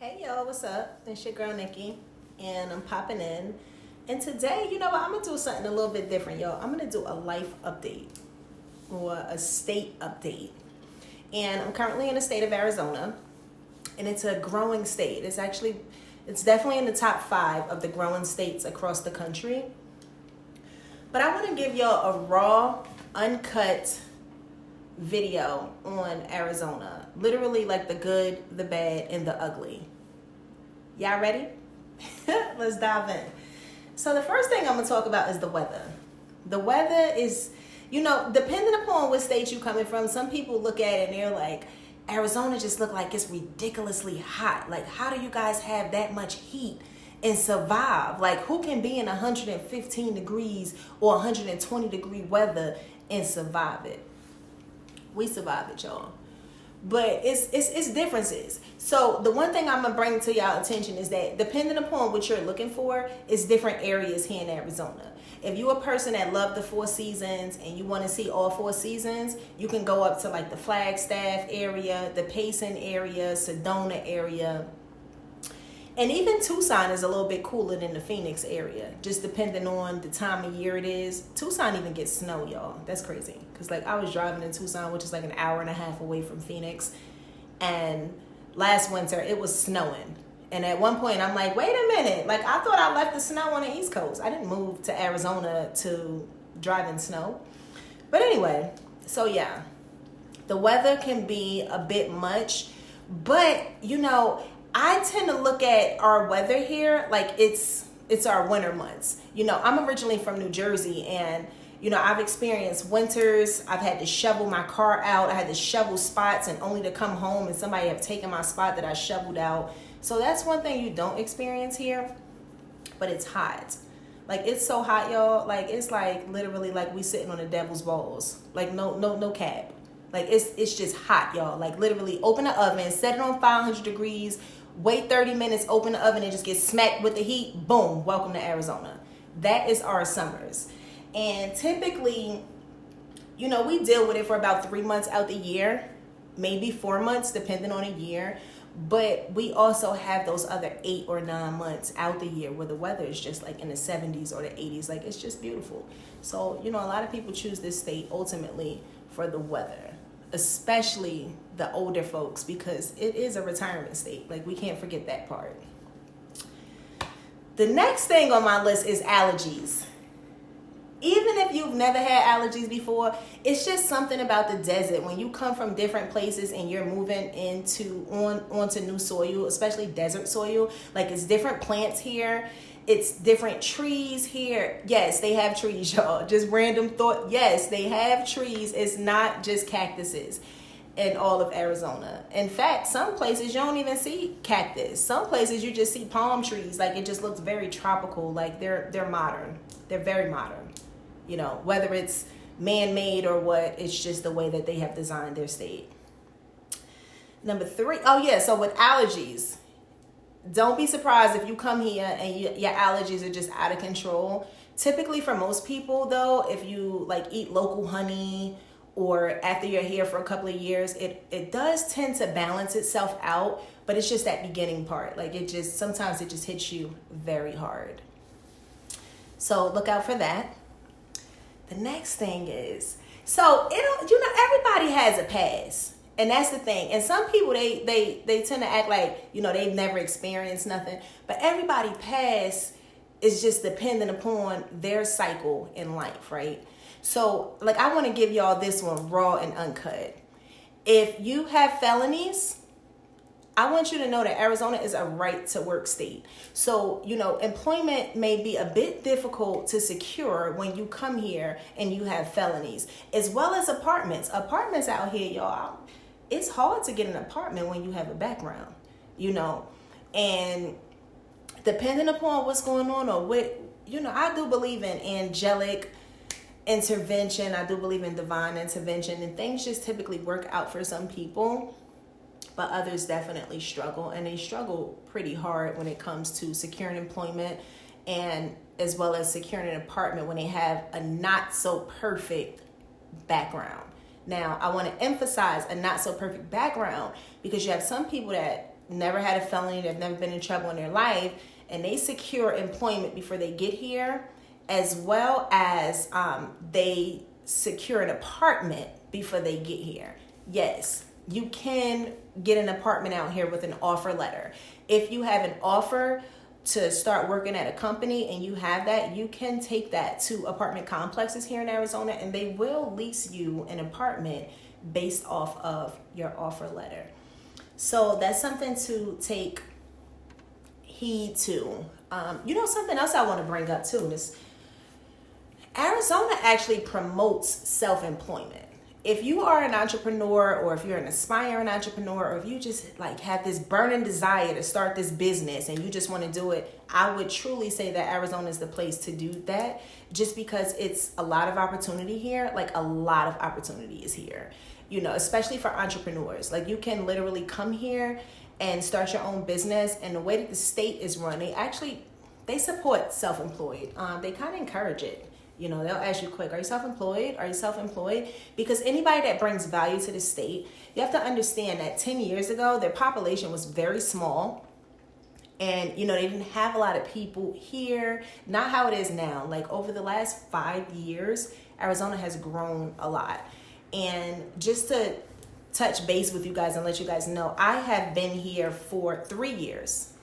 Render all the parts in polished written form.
Hey y'all, what's up? It's your girl Nikki, and I'm popping in. And today, you know what? I'm gonna do something a little bit different, y'all. I'm gonna do a life update or a state update. And I'm currently in the state of Arizona, and it's a growing state. It's definitely in the top 5 of the growing states across the country. But I want to give y'all a raw, uncut video on Arizona. Literally like the good, the bad, and the ugly. Y'all ready? Let's dive in. So the first thing I'm gonna talk about is the weather. The weather is, depending upon what state you're coming from, some people look at it and they're like, Arizona just look like it's ridiculously hot. Like, how do you guys have that much heat and survive? Like, who can be in 115 degrees or 120 degree weather and survive it? We survive it, y'all. But it's differences. So the one thing I'm gonna bring to y'all attention is that depending upon what you're looking for, is different areas here in Arizona. If you're a person that love the 4 seasons and you want to see all 4 seasons, you can go up to like the Flagstaff area, the Payson area, Sedona area. And even Tucson is a little bit cooler than the Phoenix area, just depending on the time of year it is. Tucson even gets snow, y'all. That's crazy. Because, like, I was driving in Tucson, which is like an hour and a half away from Phoenix. And last winter, it was snowing. And at one point, I'm like, wait a minute. Like, I thought I left the snow on the East Coast. I didn't move to Arizona to drive in snow. But anyway, so yeah, the weather can be a bit much. But, I tend to look at our weather here like it's our winter months. I'm originally from New Jersey, and I've experienced winters. I've had to shovel my car out. I had to shovel spots and only to come home and somebody have taken my spot that I shoveled out. So that's one thing you don't experience here. But it's hot. Like, it's so hot, y'all. Like, it's like literally like we sitting on the devil's balls. Like, no cap. Like, it's just hot, y'all. Like, literally open the oven, set it on 500 degrees, wait 30 minutes, open the oven, and just get smacked with the heat. Boom, welcome to Arizona. That is our summers. And typically, we deal with it for about 3 months out the year, maybe 4 months, depending on a year. But we also have those other 8 or 9 months out the year where the weather is just like in the 70s or the 80s. Like, it's just beautiful. So, a lot of people choose this state ultimately for the weather, especially the older folks, because it is a retirement state. Like, we can't forget that part. The next thing on my list is allergies. Even if you've never had allergies before, it's just something about the desert. When you come from different places and you're moving onto new soil, especially desert soil, like, it's different plants here. It's different trees here. Yes, they have trees, y'all. Just random thought. Yes, they have trees. It's not just cactuses in all of Arizona. In fact, some places you don't even see cactus. Some places you just see palm trees. Like, it just looks very tropical. Like, they're modern. They're very modern. Whether it's man-made or what, it's just the way that they have designed their state. Number 3. Oh yeah, so with allergies, don't be surprised if you come here and your allergies are just out of control. Typically, for most people, though, if you like eat local honey or after you're here for a couple of years, it does tend to balance itself out, but it's just that beginning part. Like, sometimes it just hits you very hard. So look out for that. The next thing is, everybody has a past. And that's the thing. And some people, they tend to act like, they've never experienced nothing. But everybody past is just dependent upon their cycle in life, right? So, like, I want to give y'all this one raw and uncut. If you have felonies, I want you to know that Arizona is a right to work state. So, employment may be a bit difficult to secure when you come here and you have felonies, as well as apartments. Apartments out here, y'all, it's hard to get an apartment when you have a background, and depending upon what's going on or what, I do believe in angelic intervention. I do believe in divine intervention, and things just typically work out for some people. But others definitely struggle, and they struggle pretty hard when it comes to securing employment and as well as securing an apartment when they have a not so perfect background. Now, I want to emphasize a not so perfect background because you have some people that never had a felony, they've never been in trouble in their life, and they secure employment before they get here, as well as they secure an apartment before they get here. Yes, you can get an apartment out here with an offer letter. If you have an offer to start working at a company and you have that, you can take that to apartment complexes here in Arizona, and they will lease you an apartment based off of your offer letter. So that's something to take heed to. Something else I want to bring up too is Arizona actually promotes self-employment. If you are an entrepreneur, or if you're an aspiring entrepreneur, or if you just like have this burning desire to start this business and you just want to do it, I would truly say that Arizona is the place to do that, just because it's a lot of opportunity here. Like, a lot of opportunity is here, especially for entrepreneurs. Like, you can literally come here and start your own business. And the way that the state is run, they support self-employed. They kind of encourage it. They'll ask you quick, are you self-employed? Are you self-employed? Because anybody that brings value to the state, you have to understand that 10 years ago, their population was very small. And, they didn't have a lot of people here. Not how it is now. Like, over the last 5 years, Arizona has grown a lot. And just to touch base with you guys and let you guys know, I have been here for 3 years,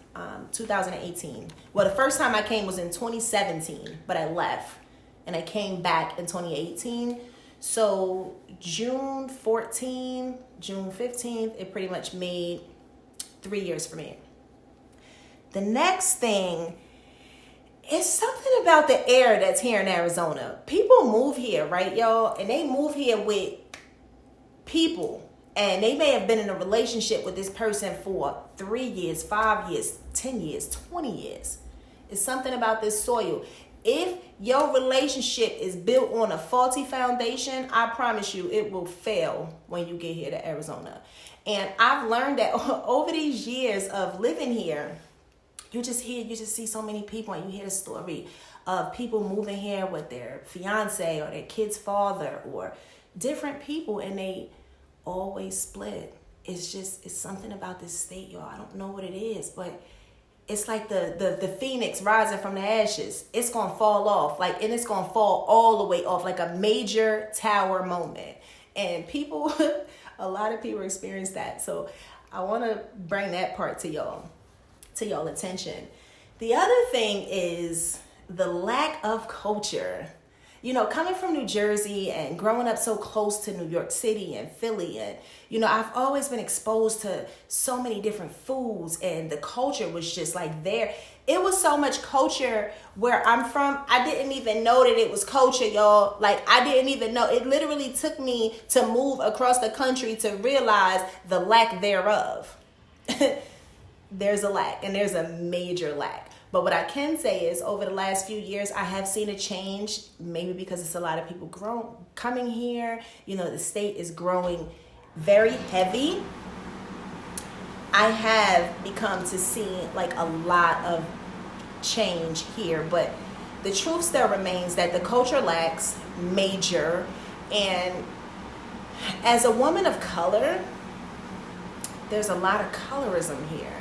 2018. Well, the first time I came was in 2017, but I left. And I came back in 2018. So June 14th, June 15th, it pretty much made 3 years for me. The next thing is something about the air that's here in Arizona. People move here, right, y'all? And they move here with people. And they may have been in a relationship with this person for 3 years, 5 years, 10 years, 20 years. It's something about this soil. If your relationship is built on a faulty foundation, I promise you it will fail when you get here to Arizona. And I've learned that over these years of living here, you just see so many people, and you hear the story of people moving here with their fiance or their kid's father or different people, and they always split. It's something about this state, y'all. I don't know what it is, but it's like the phoenix rising from the ashes. It's going to fall off, and it's going to fall all the way off, like a major tower moment. And people, a lot of people experience that. So I want to bring that part to y'all attention. The other thing is the lack of culture. Coming from New Jersey and growing up so close to New York City and Philly, and, I've always been exposed to so many different foods, and the culture was just like there. It was so much culture where I'm from. I didn't even know that it was culture, y'all. Like, I didn't even know. It literally took me to move across the country to realize the lack thereof. There's a lack, and there's a major lack. But what I can say is, over the last few years, I have seen a change, maybe because it's a lot of people coming here. The state is growing very heavy. I have become to see a lot of change here, but the truth still remains that the culture lacks major. And as a woman of color, there's a lot of colorism here.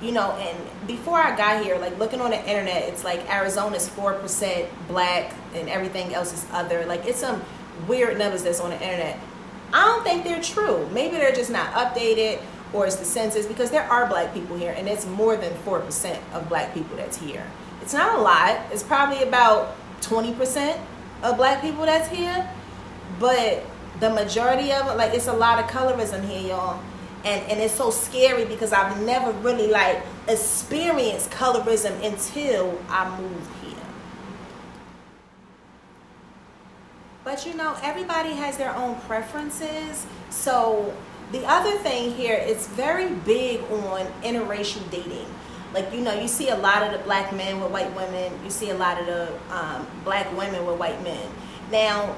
And before I got here, looking on the internet, it's like Arizona's 4% black and everything else is other. It's some weird numbers that's on the internet. I don't think they're true. Maybe they're just not updated, or it's the census, because there are black people here, and it's more than 4% of black people that's here. It's not a lot. It's probably about 20% of black people that's here, but the majority of it, it's a lot of colorism here, y'all. And it's so scary because I've never really experienced colorism until I moved here. But everybody has their own preferences. So the other thing here, it's very big on interracial dating. You see a lot of the black men with white women. You see a lot of the black women with white men. Now,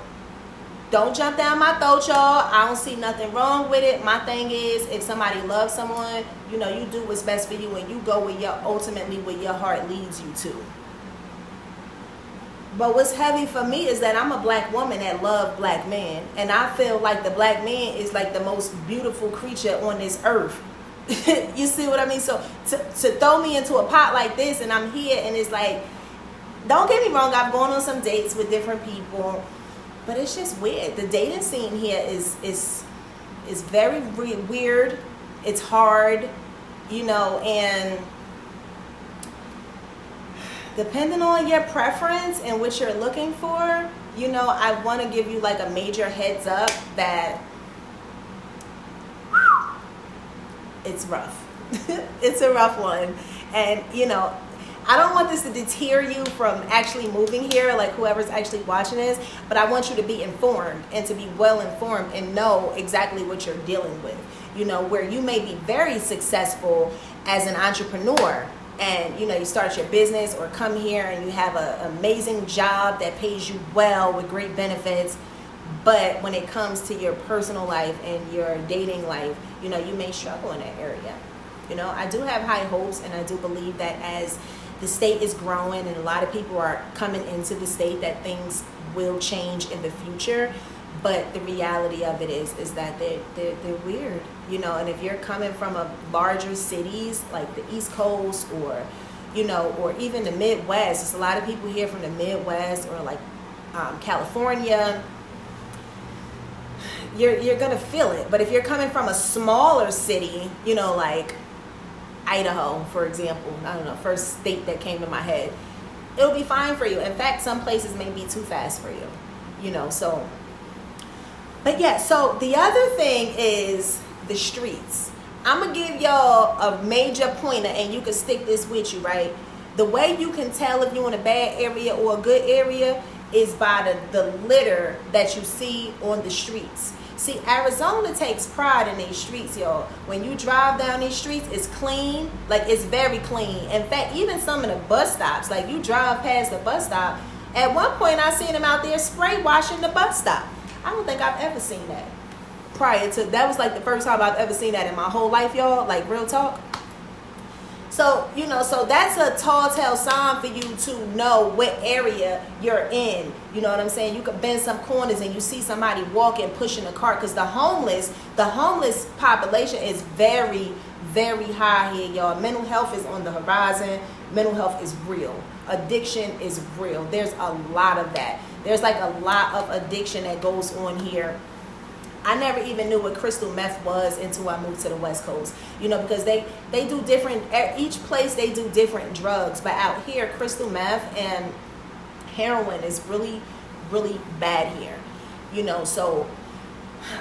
don't jump down my throat, y'all. I don't see nothing wrong with it. My thing is, if somebody loves someone, you do what's best for you, and you go ultimately where your heart leads you to. But what's heavy for me is that I'm a black woman that loves black men, and I feel like the black man is the most beautiful creature on this earth. You see what I mean? So to throw me into a pot like this, and I'm here, and it's like, don't get me wrong, I've gone on some dates with different people, but it's just weird. The dating scene here is very weird. It's hard, and depending on your preference and what you're looking for, I want to give you like a major heads up that it's rough. It's a rough one. And, I don't want this to deter you from actually moving here, like whoever's actually watching this, but I want you to be informed and to be well informed and know exactly what you're dealing with. Where you may be very successful as an entrepreneur and, you start your business or come here and you have an amazing job that pays you well with great benefits. But when it comes to your personal life and your dating life, you may struggle in that area. I do have high hopes, and I do believe that as the state is growing and a lot of people are coming into the state, that things will change in the future. But the reality of it is that they're weird, and if you're coming from a larger cities like the East Coast or even the Midwest, there's a lot of people here from the Midwest or like California. You're gonna feel it. But if you're coming from a smaller city, like Idaho, for example, I don't know, first state that came to my head, it'll be fine for you. In fact, some places may be too fast for you, so. But yeah, so the other thing is the streets. I'm gonna give y'all a major pointer, and you can stick this with you, right? The way you can tell if you're in a bad area or a good area is by the litter that you see on the streets. See, Arizona takes pride in these streets, y'all. When you drive down these streets, it's clean. Like, it's very clean. In fact, even some of the bus stops, like you drive past the bus stop, at one point I seen them out there spray washing the bus stop. I don't think I've ever seen that prior to, that was like the first time I've ever seen that in my whole life, y'all, like real talk. So, so that's a tall tale sign for you to know what area you're in. You know what I'm saying? You could bend some corners and you see somebody walking, pushing a cart, because the homeless population is very, very high here, y'all. Mental health is on the horizon. Mental health is real. Addiction is real. There's a lot of that. There's like a lot of addiction that goes on here. I never even knew what crystal meth was until I moved to the West Coast, because they do different, each place they do different drugs, but out here, crystal meth and heroin is really, really bad here, so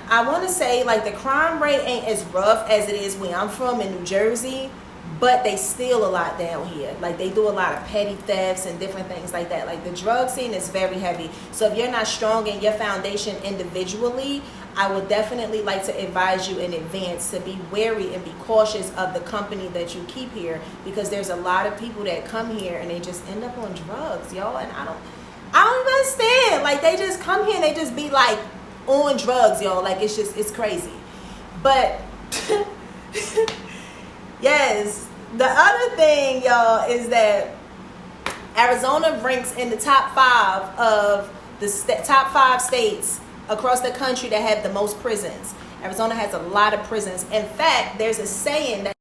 I want to say like the crime rate ain't as rough as it is where I'm from in New Jersey, but they steal a lot down here. Like they do a lot of petty thefts and different things like that. Like the drug scene is very heavy. So if you're not strong in your foundation individually, I would definitely like to advise you in advance to be wary and be cautious of the company that you keep here, because there's a lot of people that come here and they just end up on drugs, y'all. And I don't even understand. Like they just come here and they just be like on drugs, y'all. Like it's crazy. But yes, the other thing, y'all, is that Arizona ranks in the top 5 of the top 5 states across the country that have the most prisons. Arizona has a lot of prisons. In fact, there's a saying that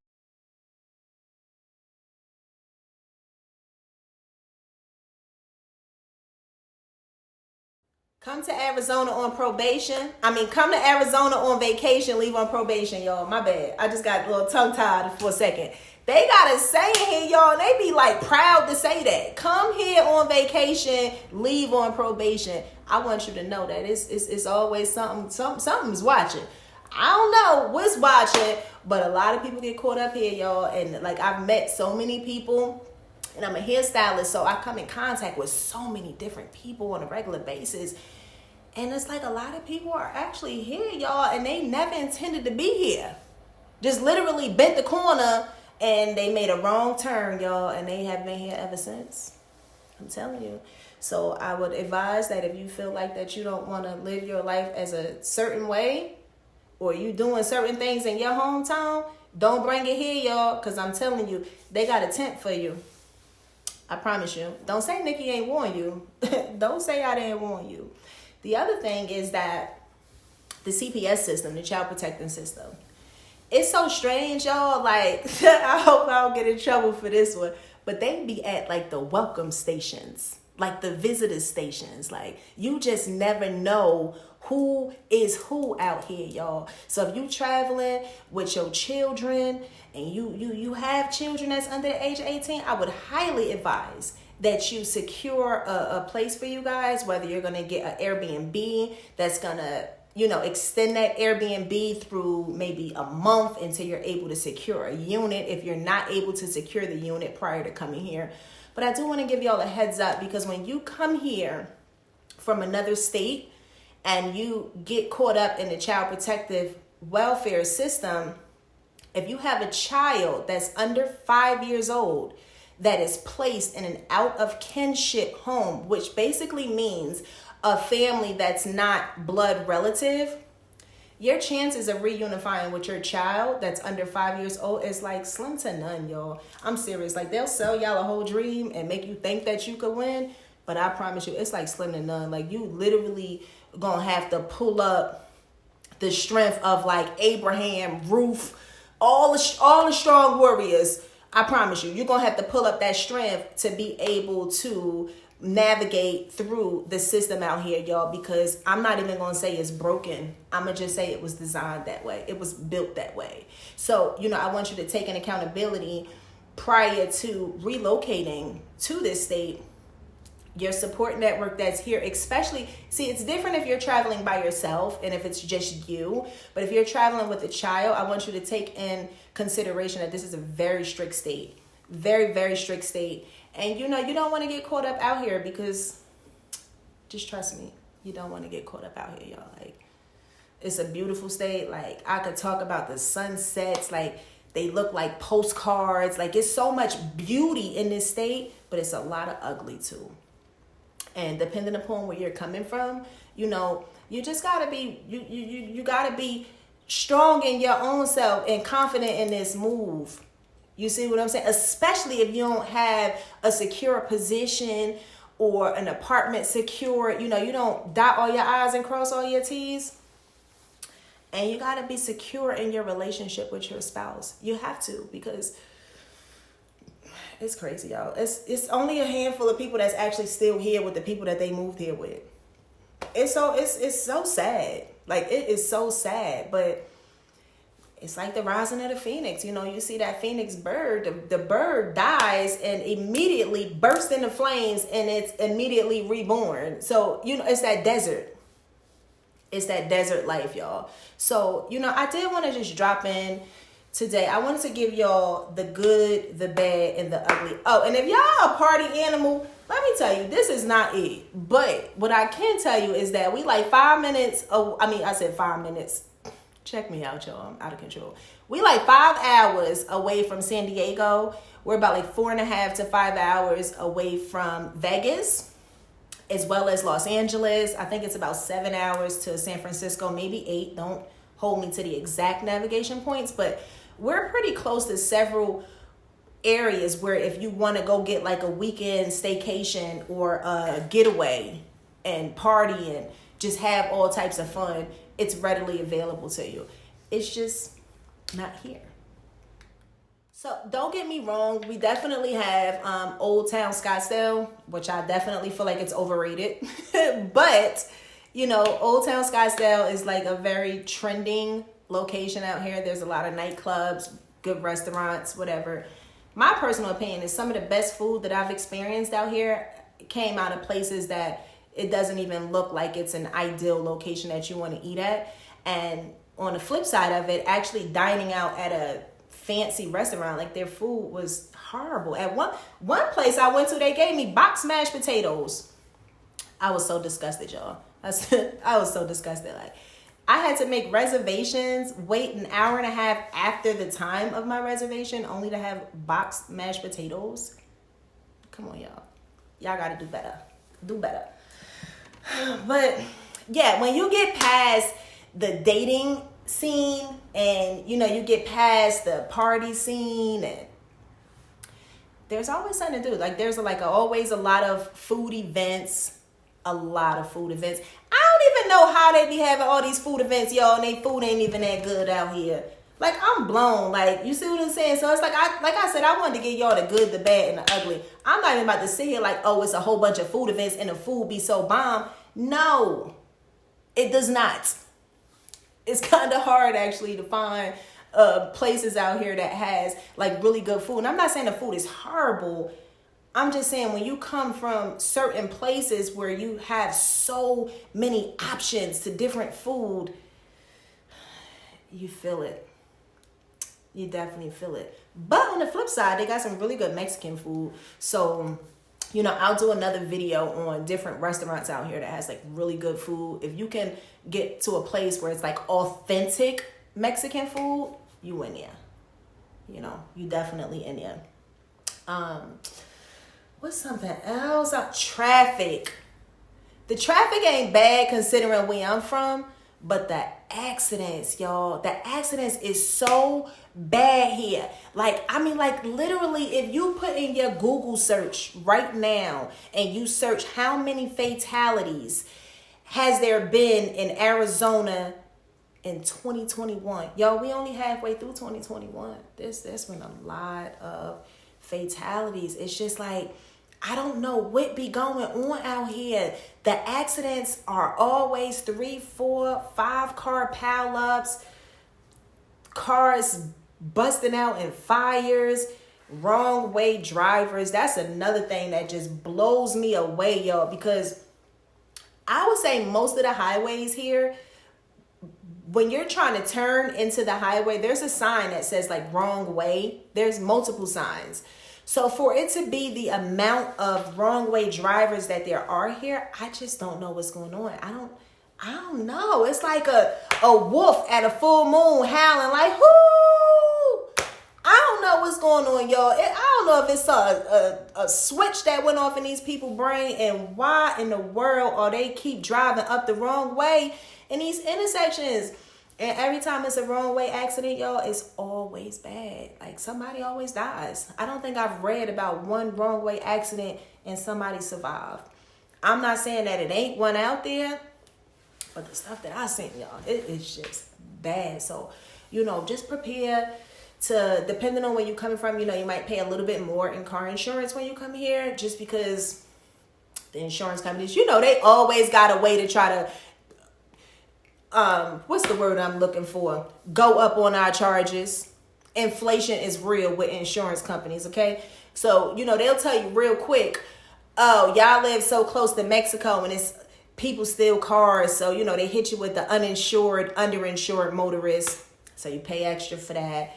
come to Arizona on probation. Come to Arizona on vacation, leave on probation, y'all. My bad. I just got a little tongue-tied for a second. They got a saying here, y'all, and they be like proud to say that. Come here on vacation, leave on probation. I want you to know that it's always something's watching. I don't know what's watching, but a lot of people get caught up here, y'all. And like I've met so many people, and I'm a hairstylist, so I come in contact with so many different people on a regular basis. And it's like a lot of people are actually here, y'all, and they never intended to be here. Just literally bent the corner and they made a wrong turn, y'all, and they have been here ever since. I'm telling you. So I would advise that if you feel like that you don't want to live your life as a certain way, or you doing certain things in your hometown, don't bring it here, y'all, because I'm telling you, they got a tent for you. I promise you. Don't say Nikki ain't warn you. Don't say I didn't warn you. The other thing is that the CPS system, the child protecting system, it's so strange, y'all. Like, I hope I don't get in trouble for this one. But they be at like the welcome stations, like the visitor stations. Like, you just never know who is who out here, y'all. So if you traveling with your children and you have children that's under the age of 18, I would highly advise that you secure a place for you guys, whether you're going to get an Airbnb that's going to, extend that Airbnb through maybe a month until you're able to secure a unit if you're not able to secure the unit prior to coming here. But I do want to give y'all a heads up, because when you come here from another state and you get caught up in the child protective welfare system, if you have a child that's under 5 years old that is placed in an out of kinship home, which basically means a family that's not blood relative, your chances of reunifying with your child that's under 5 years old is like slim to none, y'all. I'm serious. Like, they'll sell y'all a whole dream and make you think that you could win, but I promise you, it's like slim to none. Like, you literally gonna have to pull up the strength of like Abraham, Ruth, all the strong warriors. I promise you, you're gonna have to pull up that strength to be able to navigate through the system out here, y'all, because I'm not even gonna say it's broken. I'm gonna just say it was designed that way. It was built that way. So, I want you to take an accountability prior to relocating to this state. Your support network that's here, especially, see, it's different if you're traveling by yourself and if it's just you, but if you're traveling with a child, I want you to take in consideration that this is a very strict state, very, very strict state. And you don't want to get caught up out here, because just trust me, you don't want to get caught up out here, y'all. Like, it's a beautiful state. Like, I could talk about the sunsets, like they look like postcards. Like, it's so much beauty in this state, but it's a lot of ugly too. And depending upon where you're coming from, you just gotta be, you gotta be strong in your own self and confident in this move. You see what I'm saying? Especially if you don't have a secure position or an apartment secure, you don't dot all your I's and cross all your T's. And you gotta be secure in your relationship with your spouse. You have to, because it's crazy, y'all. It's only a handful of people that's actually still here with the people that they moved here with. It's so sad. Like, it is so sad, but it's like the rising of the phoenix. You see that phoenix bird, the bird dies and immediately bursts into flames and it's immediately reborn. So, it's that desert. It's that desert life, y'all. So, I did want to just drop in today. I wanted to give y'all the good, the bad, and the ugly. Oh, and if y'all a party animal, let me tell you, this is not it. But what I can tell you is that we like 5 minutes. I said 5 minutes. Check me out, y'all. I'm out of control. We like 5 hours away from San Diego. We're about like 4.5 to 5 hours away from Vegas, as well as Los Angeles. I think it's about 7 hours to San Francisco, maybe 8. Don't hold me to the exact navigation points, but we're pretty close to several areas where if you want to go get like a weekend staycation or a getaway and party and just have all types of fun, it's readily available to you. It's just not here. So don't get me wrong, we definitely have Old Town Scottsdale, which I definitely feel like it's overrated. But, Old Town Scottsdale is like a very trending location out here. There's a lot of nightclubs, good restaurants, whatever. My personal opinion is some of the best food that I've experienced out here came out of places that it doesn't even look like it's an ideal location that you want to eat at. And on the flip side of it, actually dining out at a fancy restaurant, like their food was horrible. At one place I went to, they gave me boxed mashed potatoes. I was so disgusted, y'all. I was so disgusted. Like, I had to make reservations, wait an hour and a half after the time of my reservation only to have boxed mashed potatoes. Come on, y'all. Y'all got to do better. Do better. But yeah, when you get past the dating scene and, you get past the party scene, and there's always something to do. Like, there's always a lot of food events. I don't even know how they be having all these food events, y'all, and they food ain't even that good out here. Like, I'm blown. Like, you see what I'm saying? So it's like I said, I wanted to give y'all the good, the bad, and the ugly. I'm not even about to sit here like, oh, it's a whole bunch of food events and the food be so bomb. No, it does not. It's kind of hard actually to find places out here that has like really good food. And I'm not saying the food is horrible. I'm just saying when you come from certain places where you have so many options to different food, you feel it. You definitely feel it. But on the flip side, they got some really good Mexican food. So, I'll do another video on different restaurants out here that has like really good food. If you can get to a place where it's like authentic Mexican food, you in there. You definitely in there. What's something else? Traffic. The traffic ain't bad considering where I'm from, but the accidents, y'all. The accidents is so bad here. Like literally, if you put in your Google search right now and you search how many fatalities has there been in Arizona in 2021, y'all, we only halfway through 2021. There's been a lot of fatalities. It's just like, I don't know what be going on out here. The accidents are always 3, 4, 5 car pileups, cars busting out in fires, wrong way drivers. That's another thing that just blows me away, y'all, because I would say most of the highways here, when you're trying to turn into the highway, there's a sign that says like wrong way. There's multiple signs. So for it to be the amount of wrong way drivers that there are here, I just don't know what's going on. I don't know. It's like a wolf at a full moon howling like, whoo! I don't know what's going on, y'all. I don't know if it's a switch that went off in these people's brain, and why in the world are they keep driving up the wrong way in these intersections. And every time it's a wrong way accident, y'all, it's always bad. Like, somebody always dies. I don't think I've read about one wrong way accident and somebody survived. I'm not saying that it ain't one out there, but the stuff that I seen, y'all, it is just bad. So, just prepare to, depending on where you're coming from, you might pay a little bit more in car insurance when you come here, just because the insurance companies, they always got a way to try to, what's the word I'm looking for? Go up on our charges. Inflation is real with insurance companies, okay? So, they'll tell you real quick, oh, y'all live so close to Mexico and it's people steal cars. So, they hit you with the uninsured, underinsured motorists. So you pay extra for that.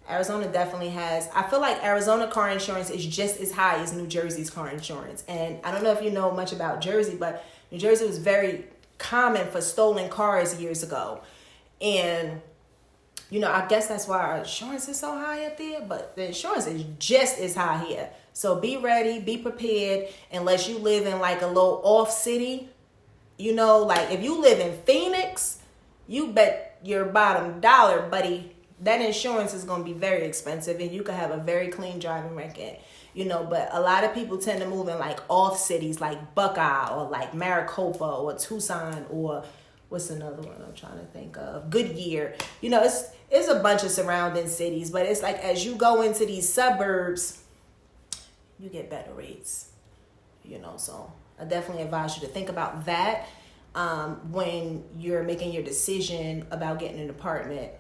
Arizona definitely has, I feel like Arizona car insurance is just as high as New Jersey's car insurance. And I don't know if you know much about Jersey, but New Jersey was very common for stolen cars years ago. And I guess that's why our insurance is so high up there, but the insurance is just as high here. So be ready, be prepared, unless you live in like a little off city. Like if you live in Phoenix, you bet your bottom dollar, buddy, that insurance is going to be very expensive, and you could have a very clean driving record. But a lot of people tend to move in like off cities like Buckeye or like Maricopa or Tucson, or what's another one I'm trying to think of? Goodyear. It's a bunch of surrounding cities, but it's like as you go into these suburbs, you get better rates. So I definitely advise you to think about that when you're making your decision about getting an apartment,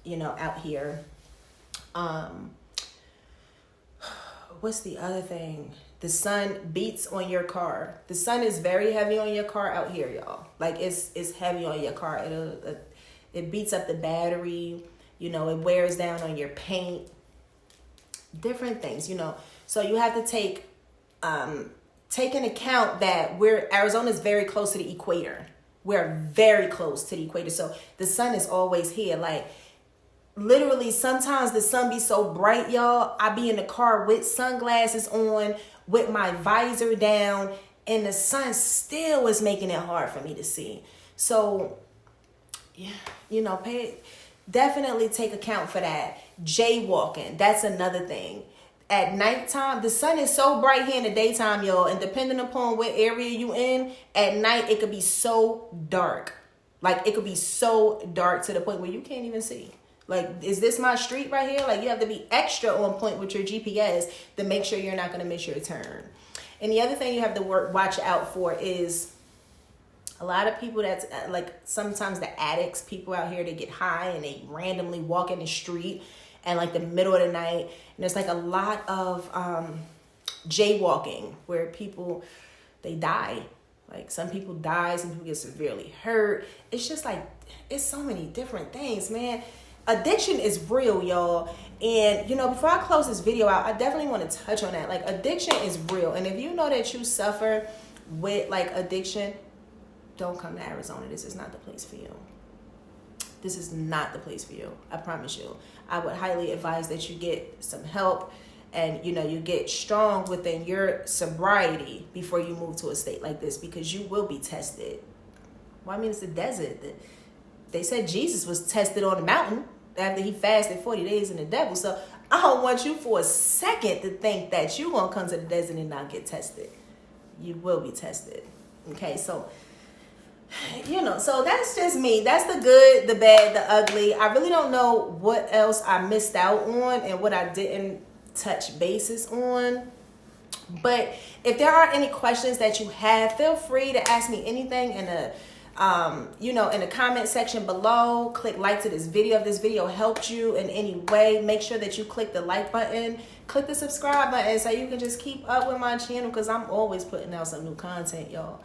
out here. What's the other thing? The sun beats on your car. The sun is very heavy on your car out here, y'all. Like it's heavy on your car. It beats up the battery. It wears down on your paint. Different things, So you have to take into account that Arizona is very close to the equator. We're very close to the equator, so the sun is always here. Like, literally, sometimes the sun be so bright, y'all. I be in the car with sunglasses on, with my visor down, and the sun still is making it hard for me to see. So, yeah, definitely take account for that. Jaywalking, that's another thing. At nighttime, the sun is so bright here in the daytime, y'all, and depending upon what area you in, at night it could be so dark. Like, it could be so dark to the point where you can't even see. Like, is this my street right here? Like, you have to be extra on point with your GPS to make sure you're not going to miss your turn. And the other thing you have to watch out for is a lot of people that's like sometimes the addicts, people out here, they get high and they randomly walk in the street and like the middle of the night. And there's like a lot of jaywalking where people, they die. Like some people die, some people get severely hurt. It's just like, it's so many different things, man. Addiction is real, y'all. And, you know, before I close this video out, I definitely want to touch on that. Like, addiction is real. And if you know that you suffer with, like, addiction, don't come to Arizona. This is not the place for you. This is not the place for you. I promise you. I would highly advise that you get some help and, you know, you get strong within your sobriety before you move to a state like this, because you will be tested. Well, I mean, it's the desert. They said Jesus was tested on the mountain after he fasted 40 days in the devil. So I don't want you for a second to think that you're going to come to the desert and not get tested. You will be tested. Okay, so, you know, so that's just me. That's the good, the bad, the ugly. I really don't know what else I missed out on and what I didn't touch bases on. But if there are any questions that you have, feel free to ask me anything in the you know, in the comment section below. Click like to this video if this video helped you in any way. Make sure that you click the like button, click the subscribe button, so you can just keep up with my channel, because I'm always putting out some new content, y'all.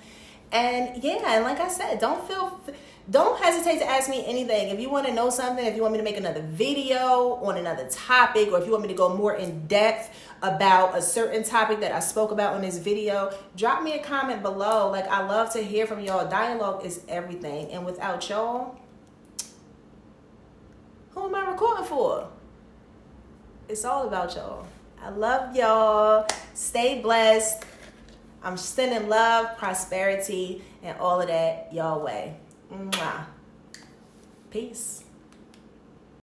And yeah, and like I said, don't hesitate to ask me anything. If you want to know something, if you want me to make another video on another topic, or if you want me to go more in depth about a certain topic that I spoke about in this video, drop me a comment below. Like, I love to hear from y'all. Dialogue is everything. And without y'all, who am I recording for? It's all about y'all. I love y'all. Stay blessed. I'm sending love, prosperity, and all of that y'all way. Mwah. Peace.